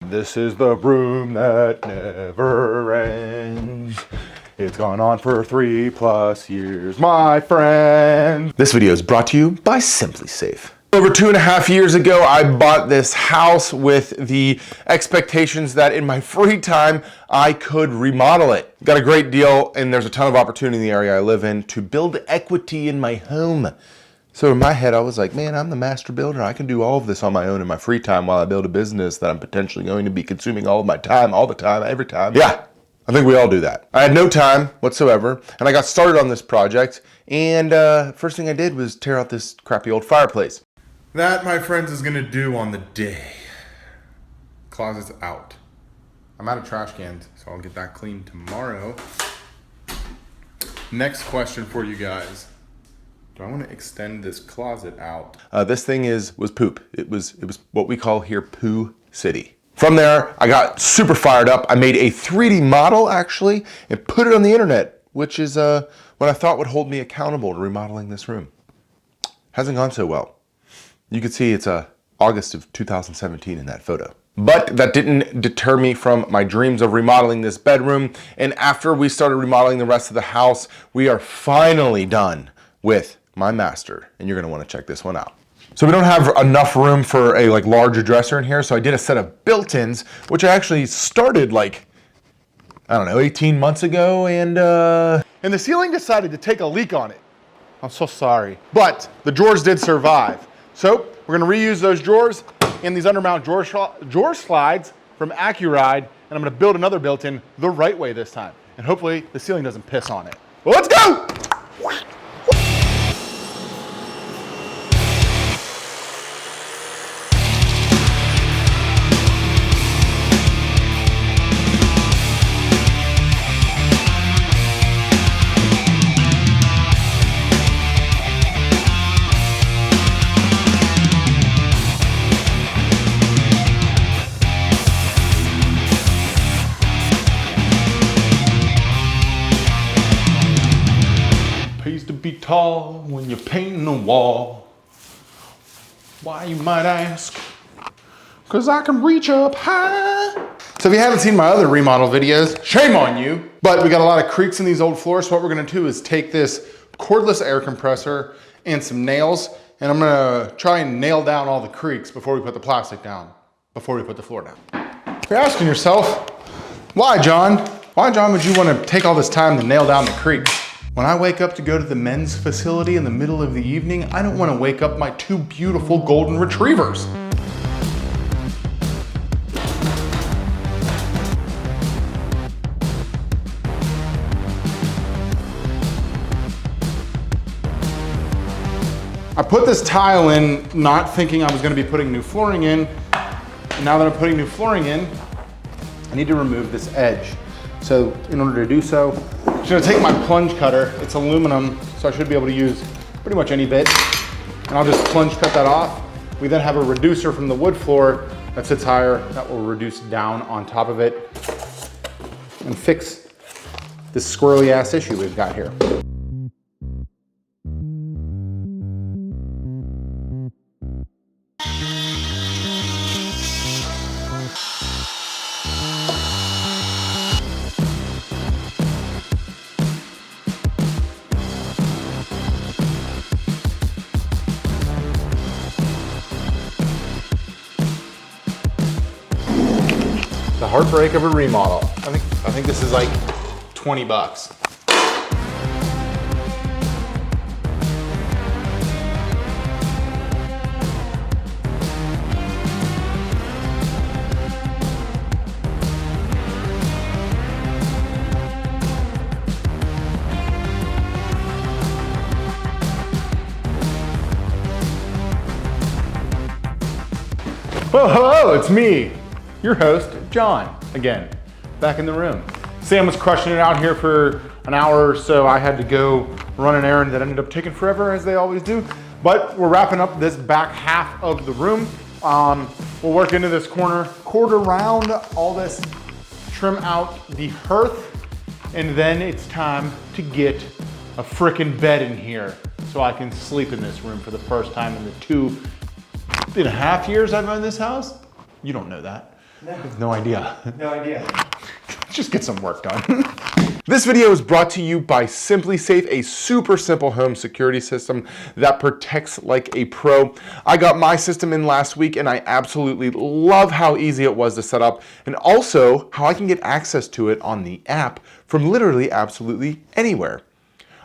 This is the room that never ends. It's gone on for 3+ years, my friend. This video is brought to you by SimpliSafe. Over 2.5 years ago, I bought this house with the expectations that in my free time, I could remodel it. Got a great deal, and there's a ton of opportunity in the area I live in to build equity in my home. So in my head, I was like, man, I'm the master builder. I can do all of this on my own in my free time while I build a business that I'm potentially going to be consuming all of my time, all the time, every time. Yeah, I think we all do that. I had no time whatsoever, and I got started on this project, and first thing I did was tear out this crappy old fireplace. That, my friends, is gonna do on the day. Closet's out. I'm out of trash cans, so I'll get that cleaned tomorrow. Next question for you guys. Do I want to extend this closet out? This thing was poop. It was what we call here Poo City. From there, I got super fired up. I made a 3D model actually and put it on the internet, which is what I thought would hold me accountable to remodeling this room. Hasn't gone so well. You can see it's August of 2017 in that photo. But that didn't deter me from my dreams of remodeling this bedroom. And after we started remodeling the rest of the house, we are finally done with my master, and you're gonna wanna check this one out. So we don't have enough room for a larger dresser in here, so I did a set of built-ins, which I actually started I don't know, 18 months ago, and the ceiling decided to take a leak on it. I'm so sorry. But the drawers did survive. So we're gonna reuse those drawers and these undermount drawer slides from AccuRide, and I'm gonna build another built-in the right way this time. And hopefully the ceiling doesn't piss on it. Well, let's go! Be tall when you're painting a wall. Why, you might ask? Cause I can reach up high. So if you haven't seen my other remodel videos, shame on you. But we got a lot of creaks in these old floors, so what we're gonna do is take this cordless air compressor and some nails, and I'm gonna try and nail down all the creaks before we put the plastic down, before we put the floor down. You're asking yourself, why, John? Why, John, would you wanna take all this time to nail down the creaks? When I wake up to go to the men's facility in the middle of the evening, I don't want to wake up my two beautiful golden retrievers. I put this tile in not thinking I was going to be putting new flooring in. And now that I'm putting new flooring in, I need to remove this edge. So in order to do so, I'm just gonna take my plunge cutter. It's aluminum, so I should be able to use pretty much any bit. And I'll just plunge cut that off. We then have a reducer from the wood floor that sits higher, that will reduce down on top of it and fix this squirrely ass issue we've got here. The heartbreak of a remodel. I think this is like 20 bucks. Whoa, it's me, your host, John, again, back in the room. Sam was crushing it out here for an hour or so. I had to go run an errand that ended up taking forever, as they always do. But we're wrapping up this back half of the room. We'll work into this corner, quarter round all this, trim out the hearth, and then it's time to get a frickin' bed in here so I can sleep in this room for the first time in the 2.5 years I've owned this house. You don't know that. No. I have no idea. No idea. Just get some work done. This video is brought to you by SimpliSafe, a super simple home security system that protects like a pro. I got my system in last week and I absolutely love how easy it was to set up and also how I can get access to it on the app from literally absolutely anywhere.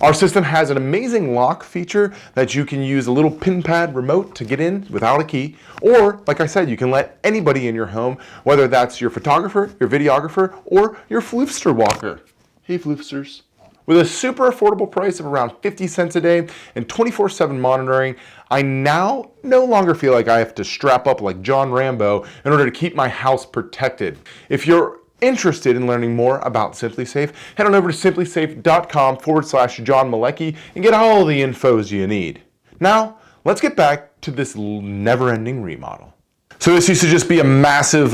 Our system has an amazing lock feature that you can use a little pin pad remote to get in without a key, or like I said, you can let anybody in your home, whether that's your photographer, your videographer, or your floofster walker. Hey floofsters. With a super affordable price of around 50 cents a day and 24/7 monitoring, I now no longer feel like I have to strap up like John Rambo in order to keep my house protected. If you're interested in learning more about SimpliSafe, head on over to simplisafe.com/John Malecki and get all the infos you need. Now, let's get back to this never-ending remodel. So this used to just be a massive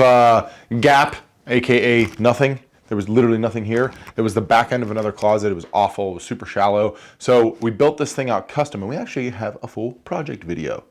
gap, AKA nothing. There was literally nothing here. It was the back end of another closet. It was awful, it was super shallow. So we built this thing out custom and we actually have a full project video.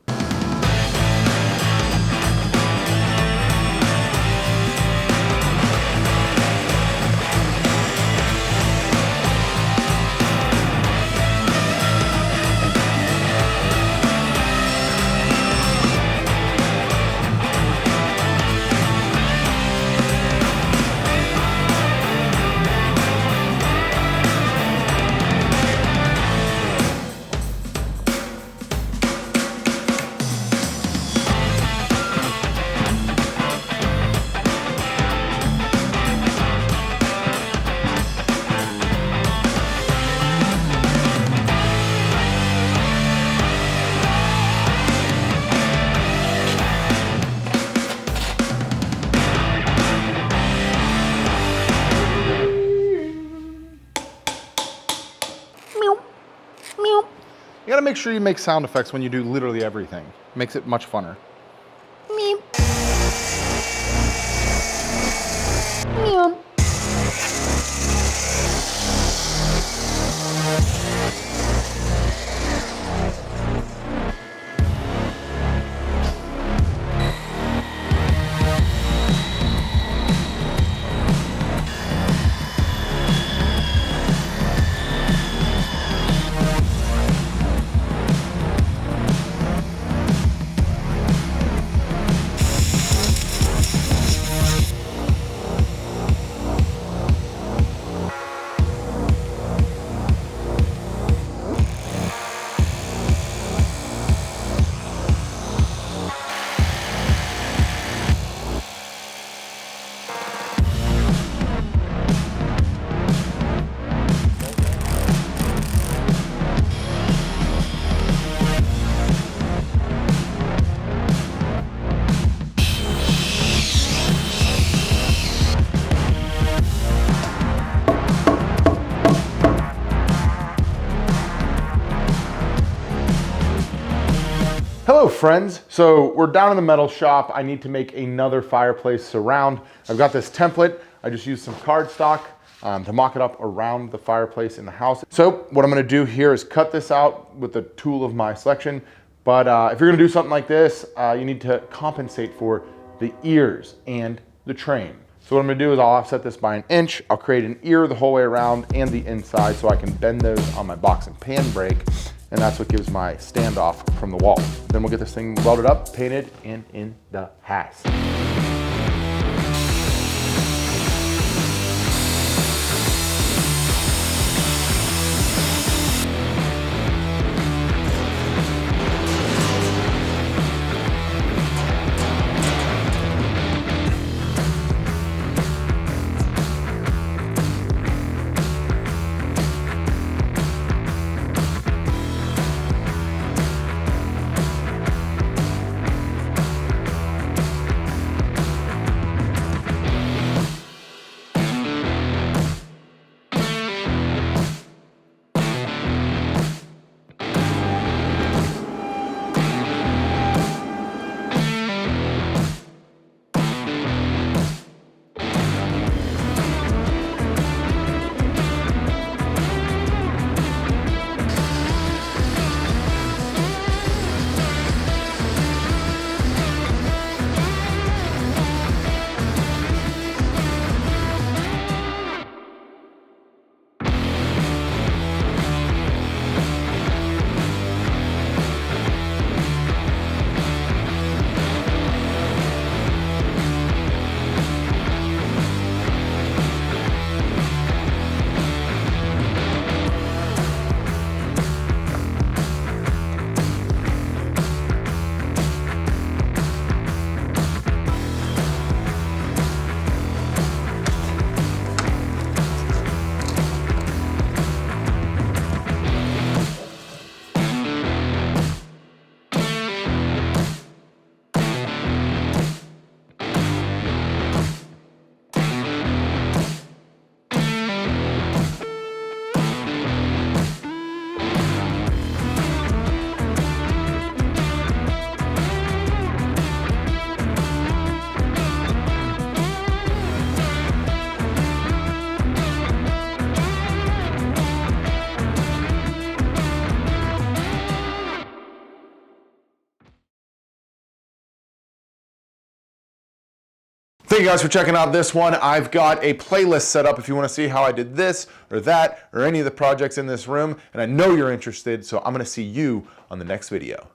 You gotta make sure you make sound effects when you do literally everything. Makes it much funner. Meow. Meow. Hello friends, so we're down in the metal shop. I need to make another fireplace surround. I've got this template. I just used some cardstock to mock it up around the fireplace in the house. So what I'm gonna do here is cut this out with the tool of my selection. But if you're gonna do something like this, you need to compensate for the ears and the train. So what I'm gonna do is I'll offset this by 1 inch. I'll create an ear the whole way around and the inside so I can bend those on my box and pan brake. And that's what gives my standoff from the wall. Then we'll get this thing welded up, painted, and in the house. Thank you guys for checking out this one. I've got a playlist set up if you want to see how I did this or that or any of the projects in this room, and I know you're interested, so I'm going to see you on the next video.